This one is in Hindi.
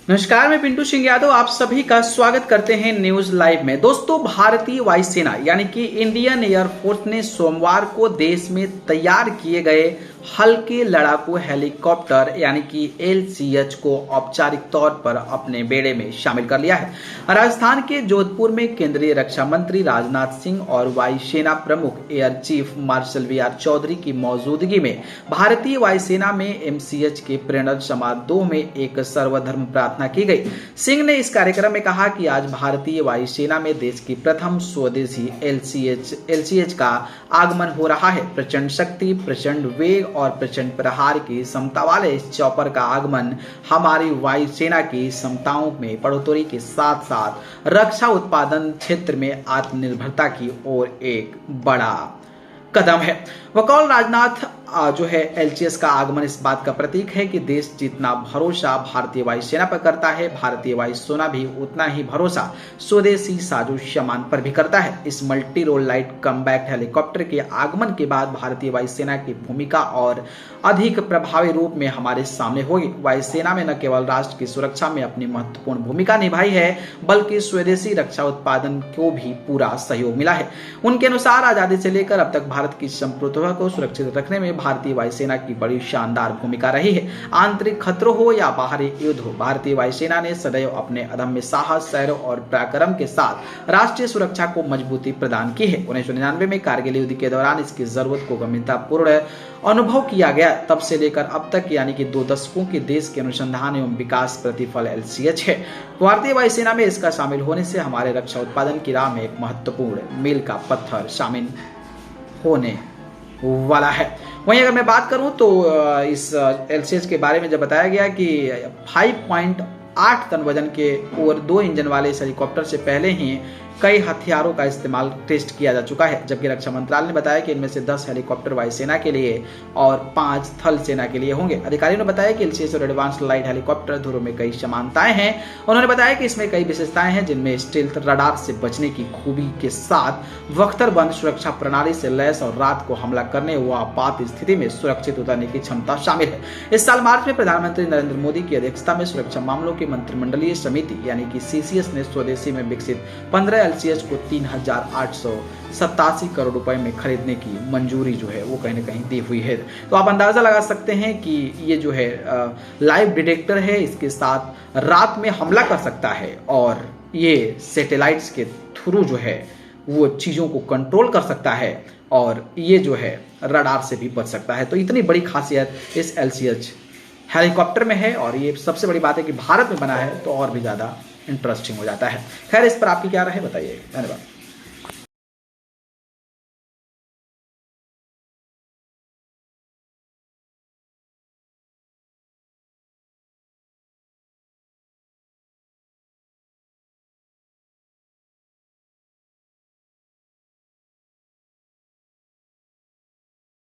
नमस्कार, मैं पिंटू सिंह यादव आप सभी का स्वागत करते हैं न्यूज लाइव में। दोस्तों, भारतीय वायुसेना यानी कि इंडियन एयरफोर्स ने सोमवार को देश में तैयार किए गए हल्के लड़ाकू हेलीकॉप्टर यानी कि LCH को औपचारिक तौर पर अपने बेड़े में शामिल कर लिया है। राजस्थान के जोधपुर में केंद्रीय रक्षा मंत्री राजनाथ सिंह और वायुसेना प्रमुख air chief marshal VR Chaudhary की मौजूदगी में भारतीय वायुसेना में MCH के प्रेरण समारोह में एक सर्वधर्म प्रार्थना की गई। सिंह ने इस कार्यक्रम में कहा कि आज भारतीय वायुसेना में देश की प्रथम स्वदेशी LCH का आगमन हो रहा है। प्रचंड शक्ति, प्रचंड वेग और प्रचंड प्रहार की क्षमता वाले इस चॉपर का आगमन हमारी वायुसेना की क्षमताओं में बढ़ोतरी के साथ साथ रक्षा उत्पादन क्षेत्र में आत्मनिर्भरता की ओर एक बड़ा कदम है। वकाल राजनाथ जो है LCH का आगमन इस बात का प्रतीक है कि देश जितना भरोसा भारतीय वायुसेना पर करता है, भारतीय वायुसेना भी उतना ही भरोसा स्वदेशी साजो सामान पर भी करता है। इस multi role light combat helicopter के आगमन के बाद भारतीय वायुसेना की भूमिका और अधिक प्रभावी रूप में हमारे सामने होगी। वायुसेना में न केवल राष्ट्र की सुरक्षा में अपनी महत्वपूर्ण भूमिका निभाई है, बल्कि स्वदेशी रक्षा उत्पादन को भी पूरा सहयोग मिला है। उनके अनुसार आजादी से लेकर अब तक भारत की संप्रभुता को सुरक्षित रखने में भारतीय वायुसेना की बड़ी शानदार भूमिका रही है। आंतरिक खतरों हो या बाहरी युद्ध हो, भारतीय वायुसेना ने सदैव अपने अदम्य साहस, शौर्य और पराक्रम के साथ राष्ट्रीय सुरक्षा को मजबूती प्रदान की है। 1999 में कारगिल युद्ध के दौरान इसकी जरूरत को गंभीरतापूर्ण अनुभव किया गया। तब से लेकर अब तक यानी कि 2 दशकों के देश के अनुसंधान एवं विकास प्रतिफल LCH है। भारतीय वायुसेना में इसका शामिल होने से हमारे रक्षा उत्पादन की राह में एक महत्वपूर्ण मील का पत्थर शामिल होने वाला है। वहीं अगर मैं बात करूं तो इस LCH के बारे में जब बताया गया कि 5.8 टन वजन के और 2 इंजन वाले इस हेलीकॉप्टर से पहले ही कई हथियारों का इस्तेमाल टेस्ट किया जा चुका है, जबकि रक्षा मंत्रालय ने बताया कि इनमें से 10 हेलीकॉप्टर वायुसेना के लिए और 5 थल सेना के लिए होंगे। अधिकारियों ने बताया कि LCH और एडवांस लाइट हेलीकॉप्टर दोनों में कई समानताएं हैं। उन्होंने बताया कि इसमें कई विशेषताएं हैं, जिनमें स्टील्थ रडार से बचने की खूबी के साथ बख्तरबंद सुरक्षा प्रणाली से लैस और रात को हमला करने व आपात स्थिति में सुरक्षित उतरने की क्षमता शामिल है। इस साल मार्च में प्रधानमंत्री नरेंद्र मोदी की अध्यक्षता में सुरक्षा मामलों की मंत्रिमंडलीय समिति यानी कि CCS ने स्वदेशी में विकसित 15 LCH को 3,887 करोड़ रुपए में खरीदने की मंजूरी जो है वो कहीं ना कहीं दी हुई है। तो आप अंदाजा लगा सकते हैं कि ये जो है लाइव डिटेक्टर है, इसके साथ रात में हमला कर सकता है और ये सैटेलाइट्स के थ्रू जो है वो चीजों को कंट्रोल कर सकता है और ये जो है रडार से भी बच सकता है। तो इतनी बड़ी खासियत इस LCH हेलीकॉप्टर में है और ये सबसे बड़ी बात है कि भारत में बना है तो और भी ज्यादा इंटरेस्टिंग हो जाता है। खैर, इस पर आपकी क्या राय है बताइए। धन्यवाद।